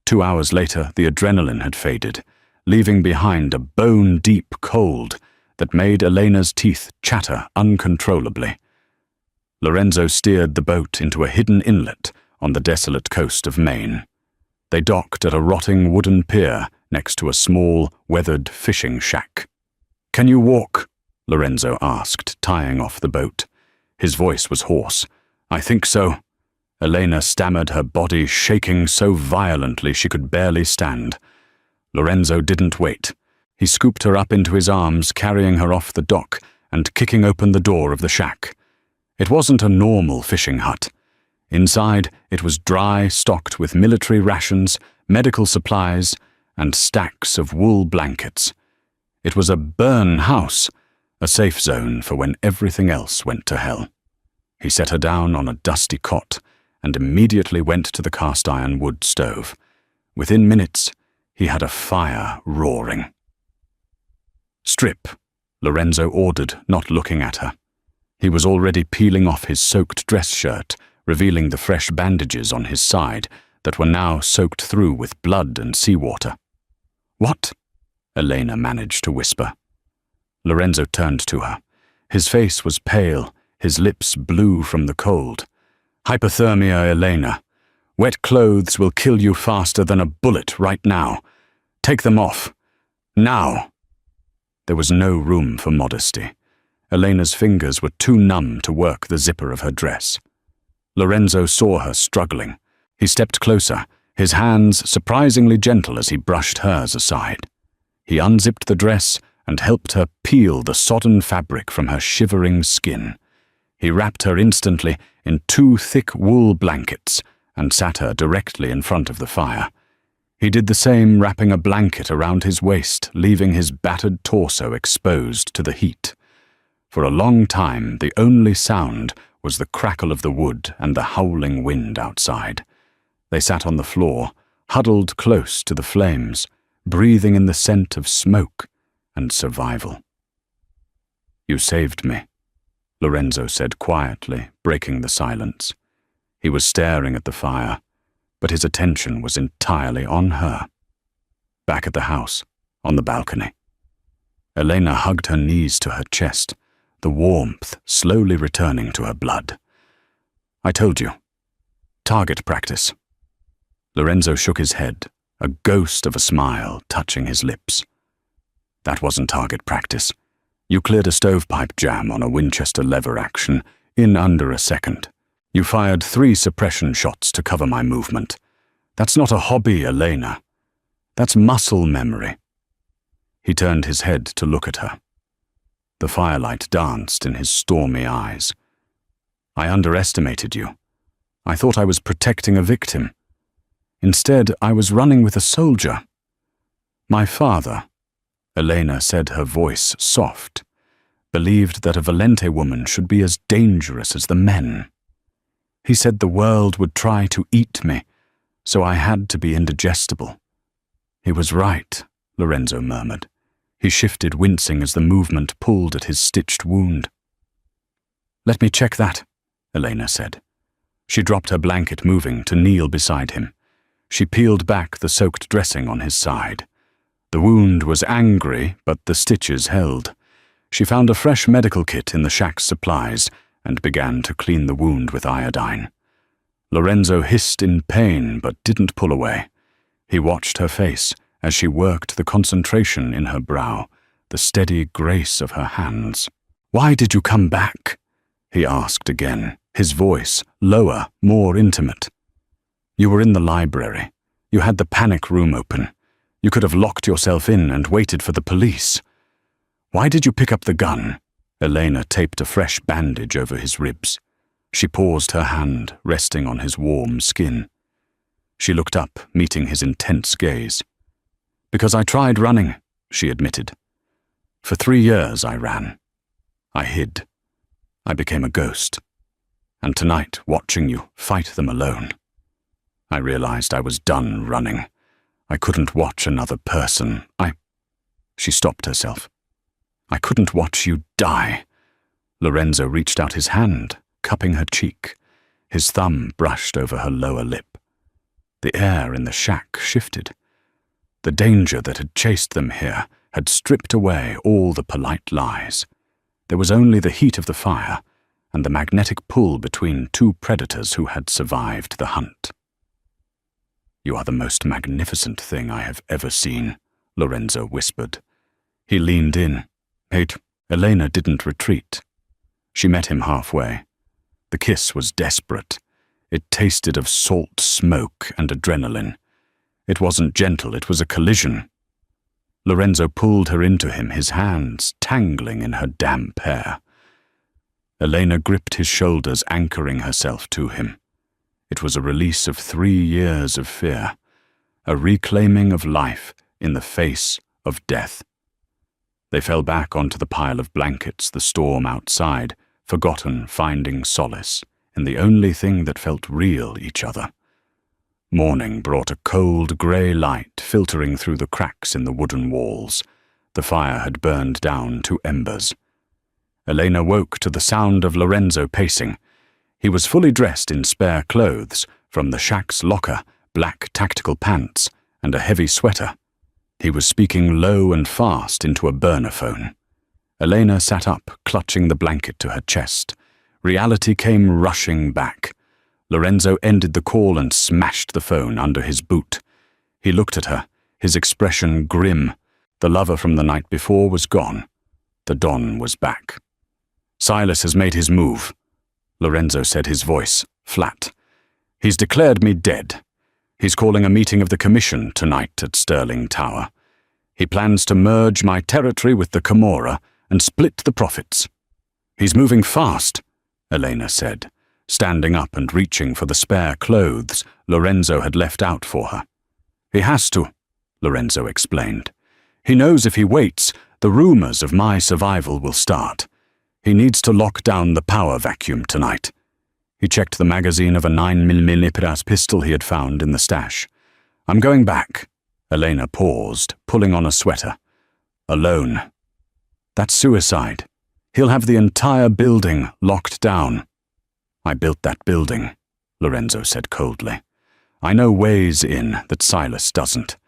2 hours later, the adrenaline had faded, leaving behind a bone-deep cold that made Elena's teeth chatter uncontrollably. Lorenzo steered the boat into a hidden inlet on the desolate coast of Maine. They docked at a rotting wooden pier next to a small, weathered fishing shack. "Can you walk?" Lorenzo asked, tying off the boat. His voice was hoarse. "I think so." Elena stammered, her body shaking so violently she could barely stand. Lorenzo didn't wait. He scooped her up into his arms, carrying her off the dock and kicking open the door of the shack. It wasn't a normal fishing hut. Inside, it was dry, stocked with military rations, medical supplies, and stacks of wool blankets. It was a burn house, a safe zone for when everything else went to hell. He set her down on a dusty cot and immediately went to the cast-iron wood stove. Within minutes, he had a fire roaring. "Strip," Lorenzo ordered, not looking at her. He was already peeling off his soaked dress shirt, revealing the fresh bandages on his side that were now soaked through with blood and seawater. "What?" Elena managed to whisper. Lorenzo turned to her. His face was pale, his lips blue from the cold. "Hypothermia, Elena. Wet clothes will kill you faster than a bullet right now. Take them off. Now." There was no room for modesty. Elena's fingers were too numb to work the zipper of her dress. Lorenzo saw her struggling. He stepped closer, his hands surprisingly gentle as he brushed hers aside. He unzipped the dress and helped her peel the sodden fabric from her shivering skin. He wrapped her instantly in 2 thick wool blankets and sat her directly in front of the fire. He did the same, wrapping a blanket around his waist, leaving his battered torso exposed to the heat. For a long time, the only sound was the crackle of the wood and the howling wind outside. They sat on the floor, huddled close to the flames, breathing in the scent of smoke and survival. "You saved me," Lorenzo said quietly, breaking the silence. He was staring at the fire, but his attention was entirely on her. Back at the house, on the balcony, Elena hugged her knees to her chest, the warmth slowly returning to her blood. "I told you. Target practice." Lorenzo shook his head, a ghost of a smile touching his lips. "That wasn't target practice. You cleared a stovepipe jam on a Winchester lever action in under a second. You fired 3 suppression shots to cover my movement. That's not a hobby, Elena. That's muscle memory." He turned his head to look at her. The firelight danced in his stormy eyes. "I underestimated you. I thought I was protecting a victim. Instead, I was running with a soldier. My father," Elena said, her voice soft, "believed that a Valente woman should be as dangerous as the men. He said the world would try to eat me, so I had to be indigestible." "He was right," Lorenzo murmured. He shifted, wincing as the movement pulled at his stitched wound. "Let me check that," Elena said. She dropped her blanket, moving to kneel beside him. She peeled back the soaked dressing on his side. The wound was angry, but the stitches held. She found a fresh medical kit in the shack's supplies and began to clean the wound with iodine. Lorenzo hissed in pain but didn't pull away. He watched her face as she worked, the concentration in her brow, the steady grace of her hands. "Why did you come back?" he asked again, his voice lower, more intimate. "You were in the library. You had the panic room open. You could have locked yourself in and waited for the police. Why did you pick up the gun?" Elena taped a fresh bandage over his ribs. She paused, her hand resting on his warm skin. She looked up, meeting his intense gaze. "Because I tried running," she admitted. "For 3 years I ran. I hid. I became a ghost. And tonight, watching you fight them alone, I realized I was done running. I couldn't watch another person. She stopped herself. "I couldn't watch you die." Lorenzo reached out his hand, cupping her cheek. His thumb brushed over her lower lip. The air in the shack shifted. The danger that had chased them here had stripped away all the polite lies. There was only the heat of the fire and the magnetic pull between two predators who had survived the hunt. "You are the most magnificent thing I have ever seen," Lorenzo whispered. He leaned in. Elena didn't retreat. She met him halfway. The kiss was desperate. It tasted of salt smoke and adrenaline. It wasn't gentle, it was a collision. Lorenzo pulled her into him, his hands tangling in her damp hair. Elena gripped his shoulders, anchoring herself to him. It was a release of 3 years of fear, a reclaiming of life in the face of death. They fell back onto the pile of blankets, the storm outside, forgotten, finding solace in the only thing that felt real, each other. Morning brought a cold grey light filtering through the cracks in the wooden walls. The fire had burned down to embers. Elena woke to the sound of Lorenzo pacing. He was fully dressed in spare clothes, from the shack's locker, black tactical pants, and a heavy sweater. He was speaking low and fast into a burner phone. Elena sat up, clutching the blanket to her chest. Reality came rushing back. Lorenzo ended the call and smashed the phone under his boot. He looked at her, his expression grim. The lover from the night before was gone. The Don was back. "Silas has made his move," Lorenzo said, his voice flat. "He's declared me dead. He's calling a meeting of the Commission tonight at Sterling Tower. He plans to merge my territory with the Camorra and split the profits." "He's moving fast," Elena said, standing up and reaching for the spare clothes Lorenzo had left out for her. "He has to," Lorenzo explained. "He knows if he waits, the rumors of my survival will start. He needs to lock down the power vacuum tonight." He checked the magazine of a 9mm pistol he had found in the stash. "I'm going back." Elena paused, pulling on a sweater. "Alone. That's suicide. He'll have the entire building locked down." "I built that building," Lorenzo said coldly. "I know ways in that Silas doesn't,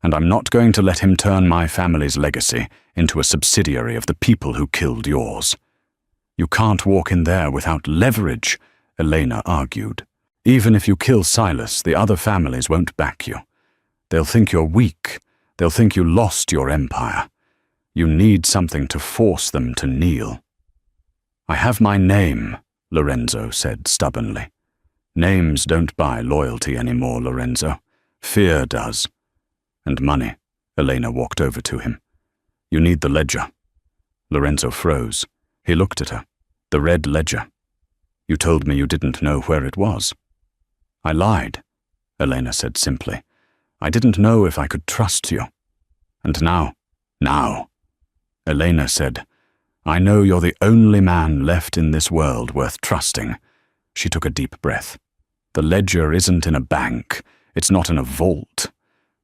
and I'm not going to let him turn my family's legacy into a subsidiary of the people who killed yours." "You can't walk in there without leverage," Elena argued. "Even if you kill Silas, the other families won't back you. They'll think you're weak. They'll think you lost your empire. You need something to force them to kneel." "I have my name," Lorenzo said stubbornly. "Names don't buy loyalty anymore, Lorenzo. Fear does. And money." Elena walked over to him. "You need the ledger." Lorenzo froze. He looked at her. "The red ledger. You told me you didn't know where it was." "I lied," Elena said simply. "I didn't know if I could trust you. And now, Elena said, "I know you're the only man left in this world worth trusting." She took a deep breath. "The ledger isn't in a bank. It's not in a vault.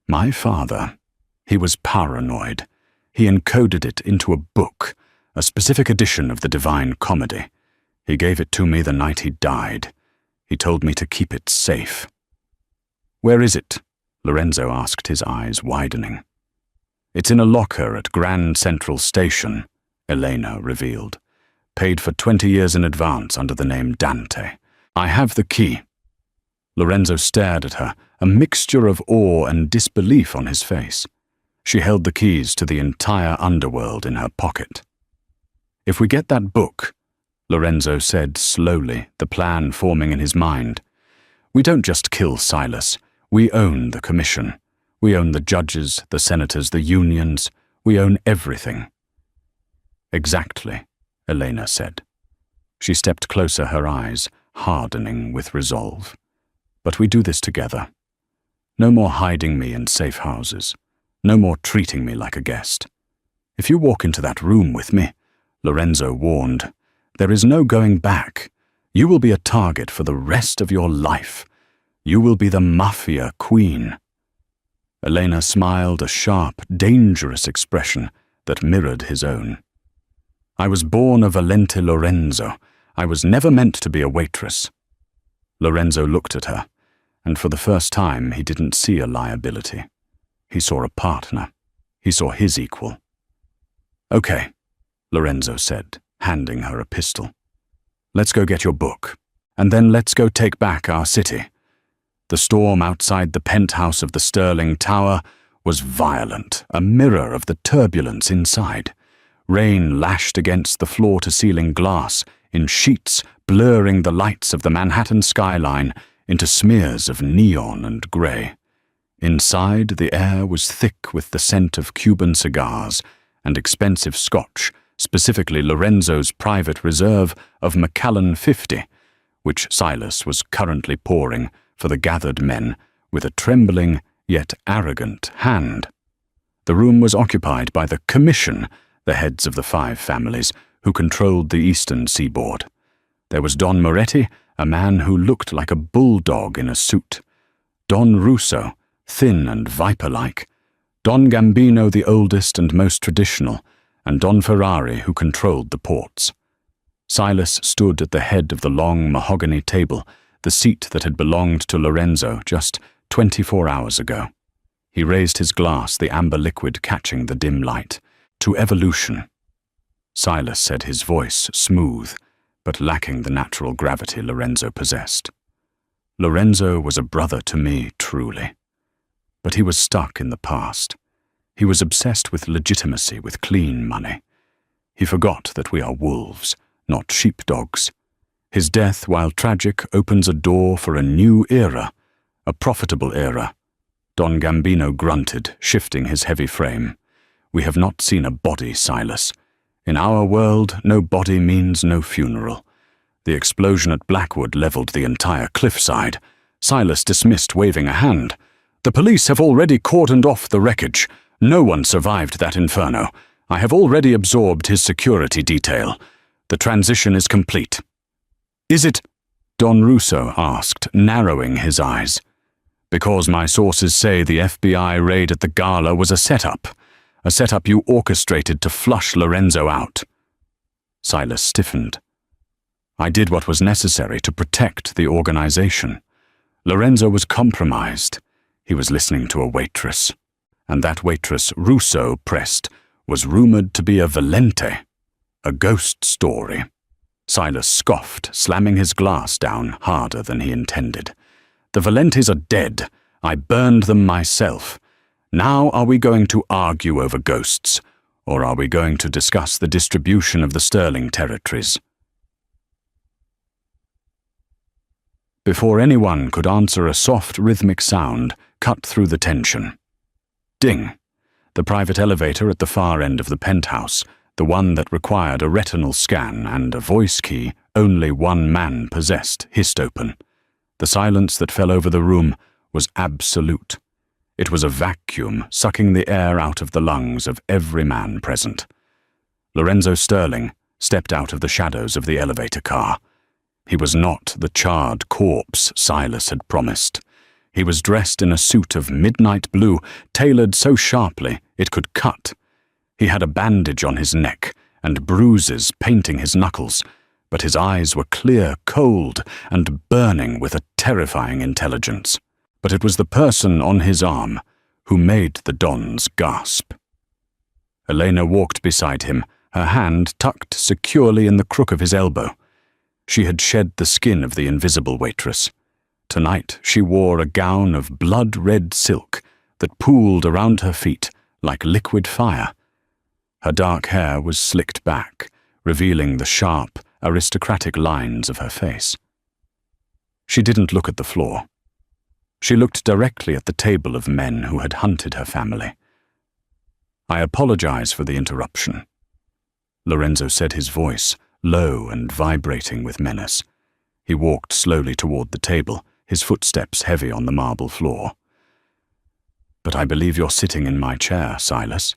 My father, he was paranoid. He encoded it into a book, a specific edition of the Divine Comedy. He gave it to me the night he died. He told me to keep it safe." "Where is it?" Lorenzo asked, his eyes widening. "It's in a locker at Grand Central Station," Elena revealed. "Paid for 20 years in advance under the name Dante. I have the key." Lorenzo stared at her, a mixture of awe and disbelief on his face. She held the keys to the entire underworld in her pocket. "If we get that book," Lorenzo said slowly, the plan forming in his mind. We don't just kill Silas. We own the commission. We own the judges, the senators, the unions. We own everything. Exactly, Elena said. She stepped closer, her eyes hardening with resolve. But we do this together. No more hiding me in safe houses. No more treating me like a guest. If you walk into that room with me, Lorenzo warned, there is no going back. You will be a target for the rest of your life. You will be the Mafia queen. Elena smiled, a sharp, dangerous expression that mirrored his own. I was born a Valente Lorenzo. I was never meant to be a waitress. Lorenzo looked at her, and for the first time he didn't see a liability. He saw a partner. He saw his equal. Okay, Lorenzo said, handing her a pistol. Let's go get your book, and then let's go take back our city. The storm outside the penthouse of the Sterling Tower was violent, a mirror of the turbulence inside. Rain lashed against the floor-to-ceiling glass in sheets, blurring the lights of the Manhattan skyline into smears of neon and grey. Inside, the air was thick with the scent of Cuban cigars and expensive scotch, specifically Lorenzo's private reserve of Macallan 50, which Silas was currently pouring for the gathered men with a trembling yet arrogant hand. The room was occupied by the Commission, the heads of the 5 families who controlled the eastern seaboard. There was Don Moretti, a man who looked like a bulldog in a suit. Don Russo, thin and viper-like. Don Gambino, the oldest and most traditional, and Don Ferrari, who controlled the ports. Silas stood at the head of the long mahogany table, the seat that had belonged to Lorenzo just 24 hours ago. He raised his glass, the amber liquid catching the dim light. To evolution. Silas said, his voice smooth, but lacking the natural gravity Lorenzo possessed. Lorenzo was a brother to me, truly. But he was stuck in the past. He was obsessed with legitimacy, with clean money. He forgot that we are wolves, not sheepdogs. His death, while tragic, opens a door for a new era, a profitable era. Don Gambino grunted, shifting his heavy frame. We have not seen a body, Silas. In our world, no body means no funeral. The explosion at Blackwood leveled the entire cliffside. Silas dismissed, waving a hand. The police have already cordoned off the wreckage. No one survived that inferno. I have already absorbed his security detail. The transition is complete. Is it? Don Russo asked, narrowing his eyes. Because my sources say the FBI raid at the gala was a setup you orchestrated to flush Lorenzo out. Silas stiffened. I did what was necessary to protect the organization. Lorenzo was compromised. He was listening to a waitress. And that waitress, Russo pressed, was rumored to be a Valente, a ghost story. Silas scoffed, slamming his glass down harder than he intended. The Valentes are dead. I burned them myself. Now are we going to argue over ghosts, or are we going to discuss the distribution of the Sterling territories? Before anyone could answer, a soft, rhythmic sound cut through the tension. Ding! The private elevator at the far end of the penthouse, the one that required a retinal scan and a voice key only one man possessed, hissed open. The silence that fell over the room was absolute. It was a vacuum sucking the air out of the lungs of every man present. Lorenzo Sterling stepped out of the shadows of the elevator car. He was not the charred corpse Silas had promised. He was dressed in a suit of midnight blue, tailored so sharply it could cut. He had a bandage on his neck and bruises painting his knuckles, but his eyes were clear, cold, and burning with a terrifying intelligence. But it was the person on his arm who made the Dons gasp. Elena walked beside him, her hand tucked securely in the crook of his elbow. She had shed the skin of the invisible waitress. Tonight she wore a gown of blood-red silk that pooled around her feet like liquid fire. Her dark hair was slicked back, revealing the sharp, aristocratic lines of her face. She didn't look at the floor. She looked directly at the table of men who had hunted her family. "I apologize for the interruption," Lorenzo said, his voice low and vibrating with menace. He walked slowly toward the table, his footsteps heavy on the marble floor. "But I believe you're sitting in my chair, Silas."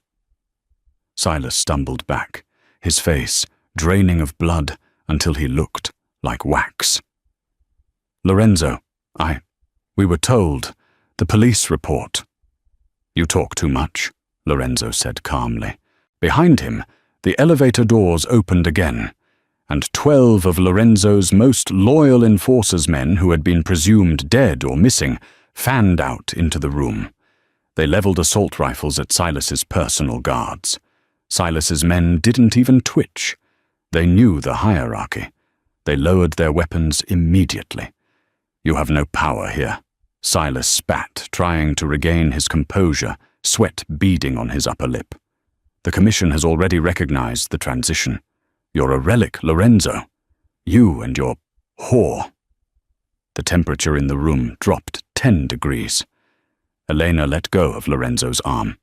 Silas stumbled back, his face draining of blood until he looked like wax. "Lorenzo, we were told, the police report." "You talk too much," Lorenzo said calmly. Behind him, the elevator doors opened again, and 12 of Lorenzo's most loyal enforcers' men who had been presumed dead or missing fanned out into the room. They leveled assault rifles at Silas's personal guards. Silas's men didn't even twitch. They knew the hierarchy. They lowered their weapons immediately. "You have no power here," Silas spat, trying to regain his composure, sweat beading on his upper lip. "The commission has already recognized the transition. You're a relic, Lorenzo. You and your whore." The temperature in the room dropped 10 degrees. Elena let go of Lorenzo's arm.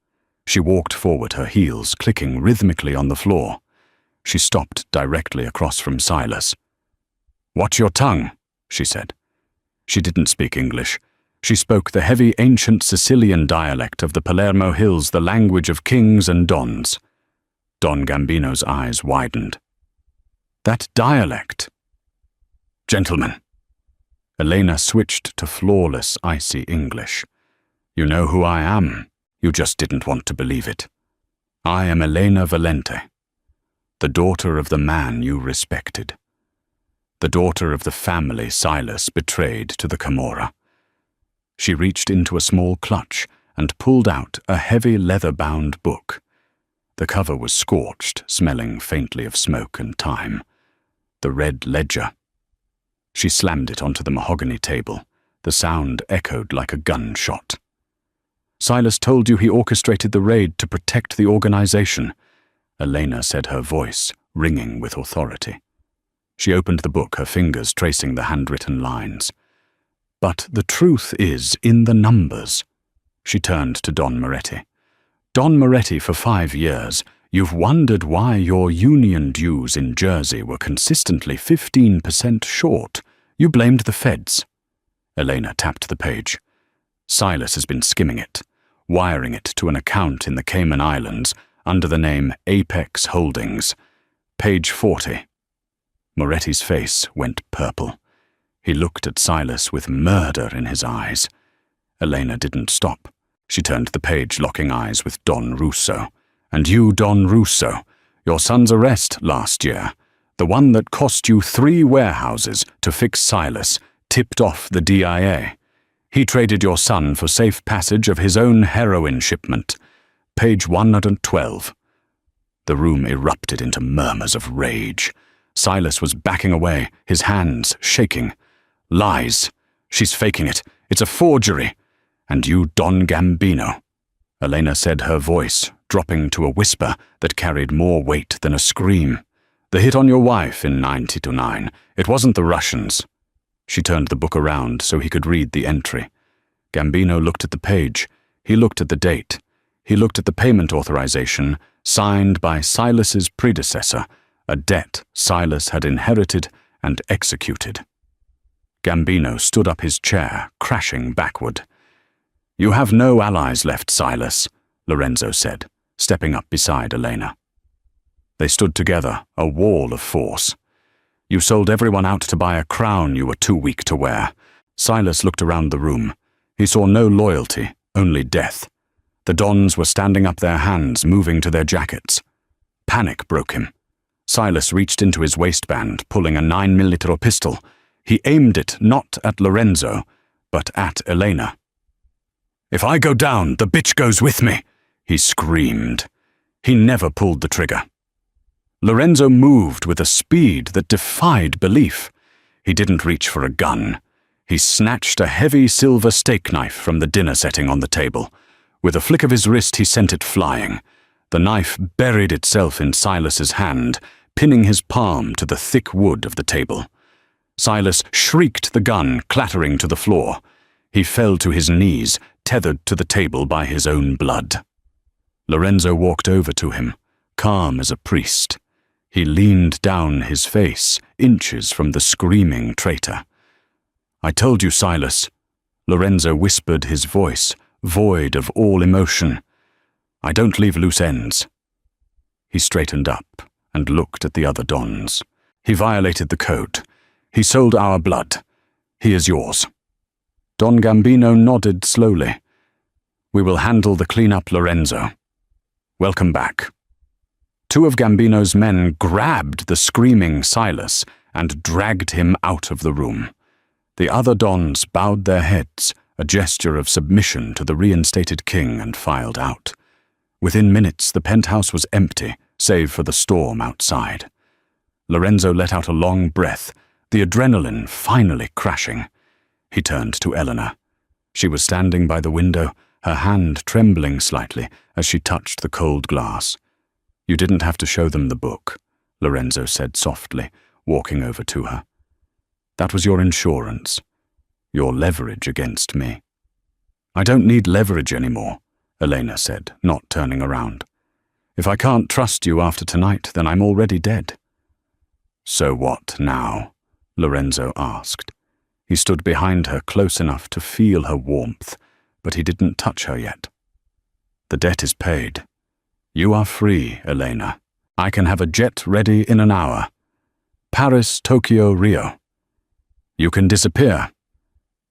She walked forward, her heels clicking rhythmically on the floor. She stopped directly across from Silas. "Watch your tongue," she said. She didn't speak English. She spoke the heavy ancient Sicilian dialect of the Palermo Hills, the language of kings and dons. Don Gambino's eyes widened. "That dialect." "Gentlemen." Elena switched to flawless, icy English. "You know who I am. You just didn't want to believe it. I am Elena Valente, the daughter of the man you respected. The daughter of the family Silas betrayed to the Camorra." She reached into a small clutch and pulled out a heavy leather-bound book. The cover was scorched, smelling faintly of smoke and time. The red ledger. She slammed it onto the mahogany table. The sound echoed like a gunshot. "Silas told you he orchestrated the raid to protect the organization," Elena said, her voice ringing with authority. She opened the book, her fingers tracing the handwritten lines. "But the truth is in the numbers." She turned to Don Moretti. "Don Moretti, for 5 years, you've wondered why your union dues in Jersey were consistently 15% short. You blamed the feds." Elena tapped the page. "Silas has been skimming it, wiring it to an account in the Cayman Islands under the name Apex Holdings. Page 40. Moretti's face went purple. He looked at Silas with murder in his eyes. Elena didn't stop. She turned the page, locking eyes with Don Russo. "And you, Don Russo, your son's arrest last year, the one that cost you 3 warehouses to fix Silas, tipped off the DIA. He traded your son for safe passage of his own heroin shipment. Page 112. The room erupted into murmurs of rage. Silas was backing away, his hands shaking. "Lies. She's faking it. It's a forgery. And you, Don Gambino," Elena said, her voice dropping to a whisper that carried more weight than a scream. "The hit on your wife in 90-9, it wasn't the Russians." She turned the book around so he could read the entry. Gambino looked at the page. He looked at the date. He looked at the payment authorization signed by Silas's predecessor, a debt Silas had inherited and executed. Gambino stood up his chair, crashing backward. "You have no allies left, Silas," Lorenzo said, stepping up beside Elena. They stood together, a wall of force. "You sold everyone out to buy a crown you were too weak to wear." Silas looked around the room. He saw no loyalty, only death. The Dons were standing up, their hands moving to their jackets. Panic broke him. Silas reached into his waistband, pulling a 9mm pistol. He aimed it not at Lorenzo, but at Elena. "If I go down, the bitch goes with me," he screamed. He never pulled the trigger. Lorenzo moved with a speed that defied belief. He didn't reach for a gun. He snatched a heavy silver steak knife from the dinner setting on the table. With a flick of his wrist, he sent it flying. The knife buried itself in Silas's hand, pinning his palm to the thick wood of the table. Silas shrieked, the gun clattering to the floor. He fell to his knees, tethered to the table by his own blood. Lorenzo walked over to him, calm as a priest. He leaned down his face, inches from the screaming traitor. "I told you, Silas," Lorenzo whispered, his voice void of all emotion. "I don't leave loose ends." He straightened up and looked at the other dons. "He violated the code. He sold our blood. He is yours." Don Gambino nodded slowly. "We will handle the cleanup, Lorenzo. Welcome back." Two of Gambino's men grabbed the screaming Silas and dragged him out of the room. The other dons bowed their heads, a gesture of submission to the reinstated king, and filed out. Within minutes, the penthouse was empty, save for the storm outside. Lorenzo let out a long breath, the adrenaline finally crashing. He turned to Eleanor. She was standing by the window, her hand trembling slightly as she touched the cold glass. "You didn't have to show them the book," Lorenzo said softly, walking over to her. "That was your insurance, your leverage against me." "I don't need leverage anymore," Elena said, not turning around. "If I can't trust you after tonight, then I'm already dead." "So what now?" Lorenzo asked. He stood behind her close enough to feel her warmth, but he didn't touch her yet. "The debt is paid. You are free, Elena. I can have a jet ready in an hour. Paris, Tokyo, Rio. You can disappear.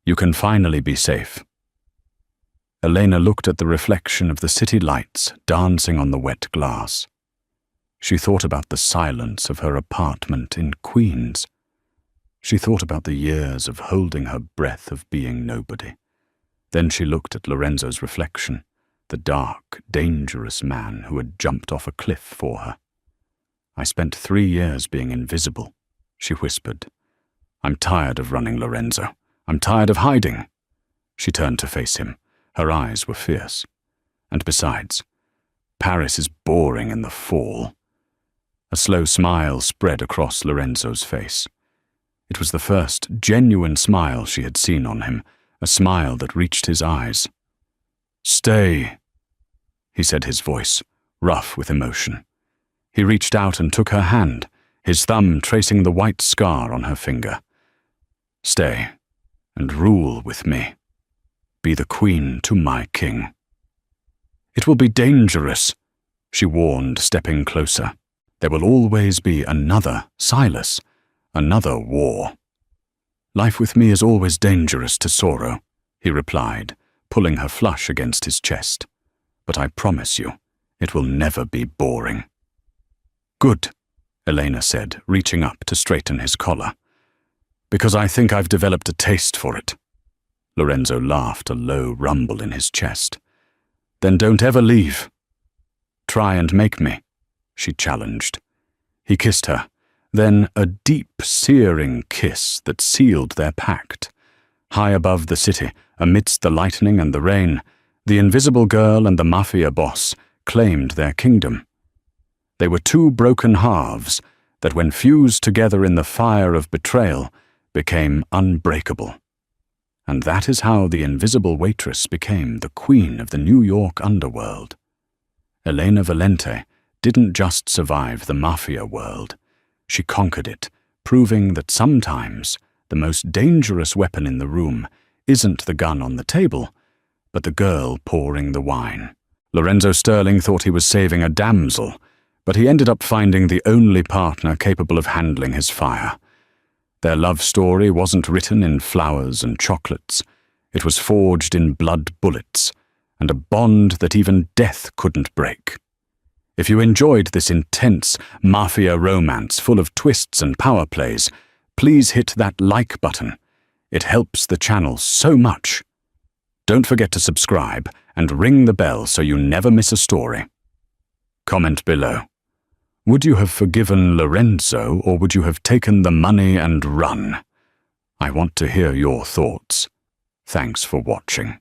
You can finally be safe." Elena looked at the reflection of the city lights dancing on the wet glass. She thought about the silence of her apartment in Queens. She thought about the years of holding her breath, of being nobody. Then she looked at Lorenzo's reflection, the dark, dangerous man who had jumped off a cliff for her. "I spent 3 years being invisible," she whispered. "I'm tired of running, Lorenzo. I'm tired of hiding." She turned to face him. Her eyes were fierce. "And besides, Paris is boring in the fall." A slow smile spread across Lorenzo's face. It was the first genuine smile she had seen on him, a smile that reached his eyes. "Stay," he said, his voice rough with emotion. He reached out and took her hand, his thumb tracing the white scar on her finger. "Stay, and rule with me. Be the queen to my king." "It will be dangerous," she warned, stepping closer. "There will always be another Silas, another war." "Life with me is always dangerous, Tesoro," he replied, pulling her flush against his chest. "But I promise you, it will never be boring." "Good," Elena said, reaching up to straighten his collar. "Because I think I've developed a taste for it." Lorenzo laughed, a low rumble in his chest. "Then don't ever leave." "Try and make me," she challenged. He kissed her, then a deep, searing kiss that sealed their pact. High above the city, amidst the lightning and the rain, the invisible girl and the Mafia boss claimed their kingdom. They were two broken halves that, when fused together in the fire of betrayal, became unbreakable. And that is how the invisible waitress became the queen of the New York underworld. Elena Valente didn't just survive the Mafia world. She conquered it, proving that sometimes the most dangerous weapon in the room isn't the gun on the table, but the girl pouring the wine. Lorenzo Sterling thought he was saving a damsel, but he ended up finding the only partner capable of handling his fire. Their love story wasn't written in flowers and chocolates. It was forged in blood bullets, and a bond that even death couldn't break. If you enjoyed this intense Mafia romance full of twists and power plays, please hit that like button. It helps the channel so much. Don't forget to subscribe and ring the bell so you never miss a story. Comment below. Would you have forgiven Lorenzo, or would you have taken the money and run? I want to hear your thoughts. Thanks for watching.